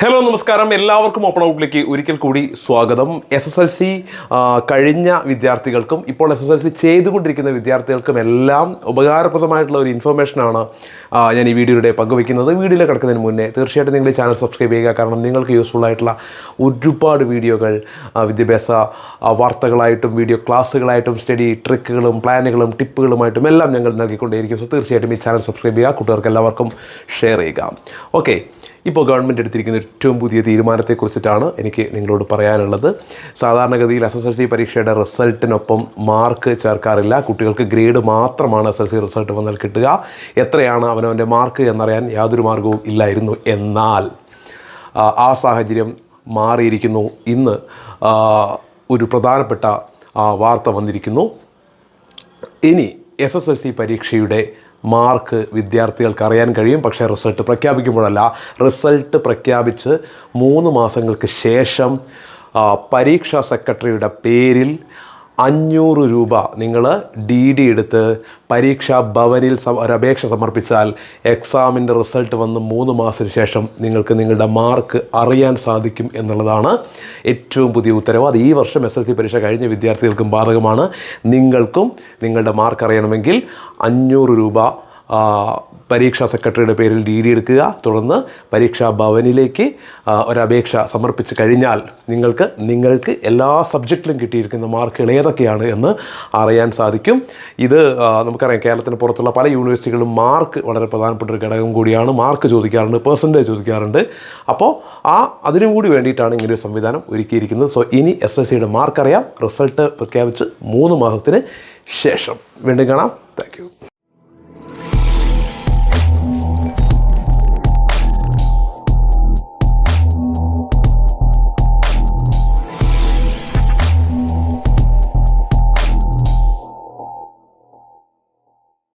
Hello നമസ്കാരം, എല്ലാവർക്കും open ഔട്ടിലേക്ക് ഒരിക്കൽ കൂടി സ്വാഗതം. SSLC കഴിഞ്ഞ വിദ്യാർത്ഥികൾക്കും ഇപ്പോൾ SSLC ചെയ്തുകൊണ്ടിരിക്കുന്ന വിദ്യാർത്ഥികൾക്കും എല്ലാം ഉപകാരപ്രദമായിട്ടുള്ള ഒരു ഇൻഫർമേഷനാണ് ഞാൻ ഈ വീഡിയോയുടെ പങ്കുവയ്ക്കുന്നത്. വീഡിയോയിൽ കിടക്കുന്നതിന് മുന്നേ തീർച്ചയായിട്ടും നിങ്ങൾ ഈ ചാനൽ സബ്സ്ക്രൈബ് ചെയ്യുക. കാരണം നിങ്ങൾക്ക് യൂസ്ഫുൾ ആയിട്ടുള്ള ഒരുപാട് വീഡിയോകൾ വിദ്യാഭ്യാസ വാർത്തകളായിട്ടും വീഡിയോ ക്ലാസ്സുകളായിട്ടും സ്റ്റഡി ട്രിക്കുകളും പ്ലാനുകളും ടിപ്പുകളുമായിട്ടും എല്ലാം ഞങ്ങൾ നൽകിക്കൊണ്ടേയിരിക്കും. സോ തീർച്ചയായിട്ടും ഈ ചാനൽ സബ്സ്ക്രൈബ് ചെയ്യുക, കൂട്ടുകാർക്ക് എല്ലാവർക്കും ഷെയർ ചെയ്യുക. ഓക്കെ, ഇപ്പോൾ ഗവൺമെൻറ് എടുത്തിരിക്കുന്ന ഏറ്റവും പുതിയ തീരുമാനത്തെക്കുറിച്ചിട്ടാണ് എനിക്ക് നിങ്ങളോട് പറയാനുള്ളത്. സാധാരണഗതിയിൽ SSLC പരീക്ഷയുടെ റിസൾട്ടിനൊപ്പം മാർക്ക് ചേർക്കാറില്ല. കുട്ടികൾക്ക് ഗ്രേഡ് മാത്രമാണ് SSLC റിസൾട്ട് വന്നാൽ കിട്ടുക. എത്രയാണ് അവനവൻ്റെ മാർക്ക് എന്നറിയാൻ യാതൊരു മാർഗവും ഇല്ലായിരുന്നു. എന്നാൽ ആ സാഹചര്യം മാറിയിരിക്കുന്നു. ഇന്ന് ഒരു പ്രധാനപ്പെട്ട വാർത്ത വന്നിരിക്കുന്നു. ഇനി SSLC പരീക്ഷയുടെ മാർക്ക് വിദ്യാർത്ഥികൾക്ക് അറിയാൻ കഴിയും. പക്ഷേ റിസൾട്ട് പ്രഖ്യാപിക്കുമ്പോഴല്ല, റിസൾട്ട് പ്രഖ്യാപിച്ച് 3 മാസങ്ങൾക്ക് ശേഷം പരീക്ഷാ സെക്രട്ടറിയുടെ പേരിൽ 500 രൂപ നിങ്ങൾ DD എടുത്ത് പരീക്ഷാ ഭവനിൽ ഒരപേക്ഷ സമർപ്പിച്ചാൽ എക്സാമിൻ്റെ റിസൾട്ട് വന്ന് 3 മാസത്തിന് ശേഷം നിങ്ങൾക്ക് നിങ്ങളുടെ മാർക്ക് അറിയാൻ സാധിക്കും എന്നുള്ളതാണ് ഏറ്റവും പുതിയ ഉത്തരവ്. അത് ഈ വർഷം SSLC പരീക്ഷ കഴിഞ്ഞ വിദ്യാർത്ഥികൾക്കും ബാധകമാണ്. നിങ്ങൾക്കും നിങ്ങളുടെ മാർക്ക് അറിയണമെങ്കിൽ 500 രൂപ പരീക്ഷാ സെക്രട്ടറിയുടെ പേരിൽ DD എടുക്കുക. തുടർന്ന് പരീക്ഷാ ഭവനിലേക്ക് ഒരപേക്ഷ സമർപ്പിച്ച് കഴിഞ്ഞാൽ നിങ്ങൾക്ക് എല്ലാ സബ്ജക്റ്റിലും കിട്ടിയിരിക്കുന്ന മാർക്കുകൾ ഏതൊക്കെയാണ് എന്ന് അറിയാൻ സാധിക്കും. ഇത് നമുക്കറിയാം, കേരളത്തിന് പുറത്തുള്ള പല യൂണിവേഴ്സിറ്റികളും മാർക്ക് വളരെ പ്രധാനപ്പെട്ട ഒരു ഘടകം കൂടിയാണ്. മാർക്ക് ചോദിക്കാറുണ്ട്, പെർസെൻറ്റേജ് ചോദിക്കാറുണ്ട്. അപ്പോൾ അതിനും കൂടി വേണ്ടിയിട്ടാണ് ഇങ്ങനൊരു സംവിധാനം ഒരുക്കിയിരിക്കുന്നത്. സോ ഇനി SSLCയുടെ മാർക്ക് അറിയാം, റിസൾട്ട് പ്രഖ്യാപിച്ച് 3 മാസത്തിന് ശേഷം. വീണ്ടും കാണാം. Thank you.